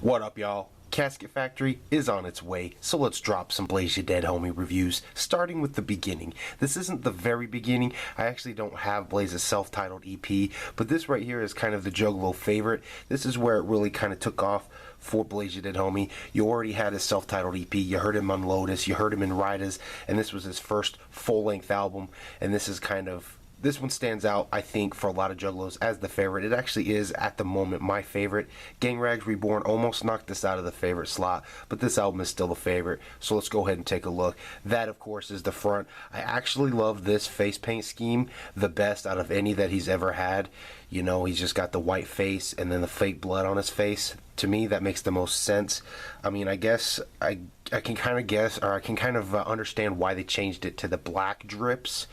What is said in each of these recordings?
What up, y'all? Casket Factory is on its way, so let's drop some Blaze Ya Dead Homie reviews, starting with the beginning. This isn't the very beginning. I actually don't have Blaze's self-titled EP, but this right here is kind of the Juggalo favorite. This is where it really kind of took off for Blaze Ya Dead Homie. You already had his self-titled EP, you heard him on Lotus, you heard him in Riders, and this was his first full-length album, and this one stands out, I think, for a lot of Juggalos as the favorite. It actually is, at the moment, my favorite. Gang Rags Reborn almost knocked this out of the favorite slot, but this album is still the favorite, so let's go ahead and take a look. That, of course, is the front. I actually love this face paint scheme the best out of any that he's ever had. You know, he's just got the white face and then the fake blood on his face. To me, that makes the most sense. I mean, I guess I can kind of guess, or I can kind of understand why they changed it to the black drips.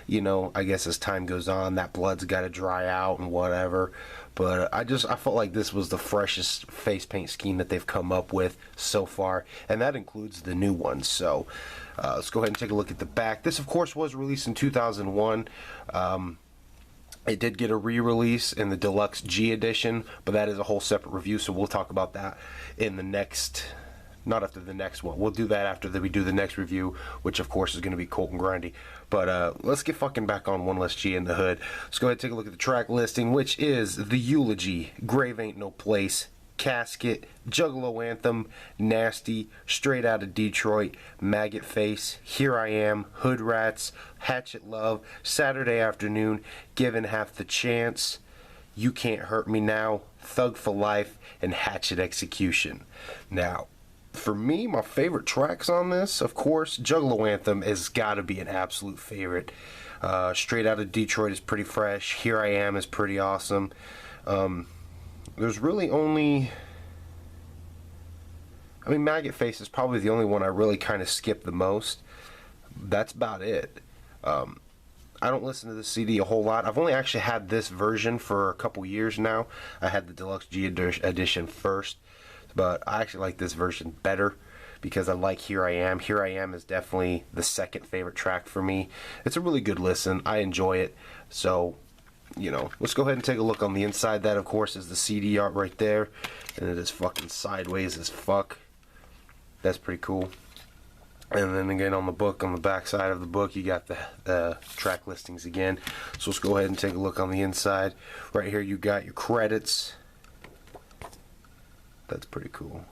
You know, I guess as time goes on, that blood's got to dry out and whatever. But I felt like this was the freshest face paint scheme that they've come up with so far, and that includes the new ones. So let's go ahead and take a look at the back. This, of course, was released in 2001. It did get a re-release in the Deluxe G edition, but that is a whole separate review, so we'll talk about that in the next... Not after the next one. We'll do that after we do the next review, which of course is going to be Colt and Grindy. But let's get fucking back on One Less G in the Hood. Let's go ahead and take a look at the track listing, which is The Eulogy, Grave Ain't No Place, Casket, Juggalo Anthem, Nasty, Straight Outta Detroit, Maggot Face, Here I Am, Hood Rats, Hatchet Love, Saturday Afternoon, Given Half the Chance, You Can't Hurt Me Now, Thug for Life, and Hatchet Execution. Now, for me, my favorite tracks on this, of course, Juggalo Anthem has got to be an absolute favorite. Straight Outta Detroit is pretty fresh. Here I Am is pretty awesome. There's really only... I mean, Maggot Face is probably the only one I really kind of skip the most. That's about it. I don't listen to the CD a whole lot. I've only actually had this version for a couple years now. I had the Deluxe G edition first. But I actually like this version better because I like Here I Am. Here I Am is definitely the second favorite track for me. It's a really good listen. I enjoy it. So, you know, let's go ahead and take a look on the inside. That, of course, is the CD art right there. And it is fucking sideways as fuck. That's pretty cool. And then again on the book, on the back side of the book, you got the track listings again. So let's go ahead and take a look on the inside. Right here you got your credits. That's pretty cool.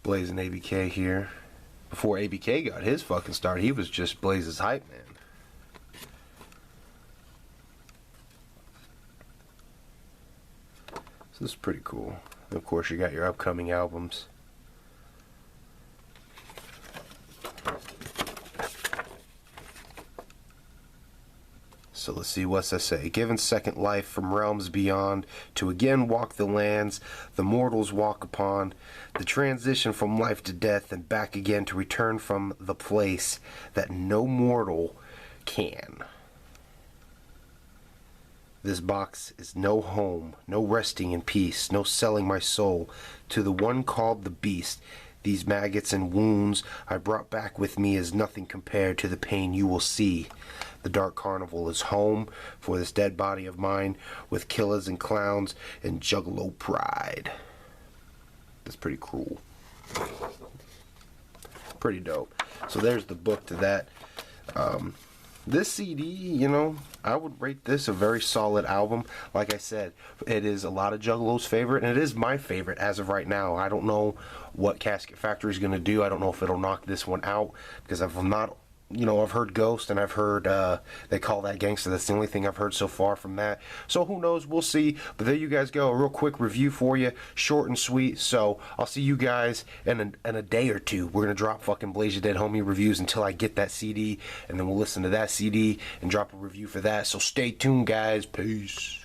Blaze and ABK here. Before ABK got his fucking start, he was just Blaze's hype man. So this is pretty cool. And of course, you got your upcoming albums. So let's see, what's that say? Given second life from realms beyond, to again walk the lands the mortals walk upon, the transition from life to death and back again to return from the place that no mortal can. This box is no home, no resting in peace, no selling my soul to the one called the beast. These maggots and wounds I brought back with me is nothing compared to the pain you will see. The Dark Carnival is home for this dead body of mine with killers and clowns and Juggalo pride. That's pretty cool. Pretty dope. So there's the book to that. This CD, you know, I would rate this a very solid album. Like I said, it is a lot of Juggalo's favorite, and it is my favorite as of right now. I don't know what Casket Factory is going to do. I don't know if it'll knock this one out, because I've not... You know, I've heard Ghost, and I've heard They Call That Gangsta. That's the only thing I've heard so far from that. So who knows? We'll see. But there you guys go. A real quick review for you. Short and sweet. So I'll see you guys in a day or two. We're going to drop fucking Blaze Ya Dead Homie reviews until I get that CD. And then we'll listen to that CD and drop a review for that. So stay tuned, guys. Peace.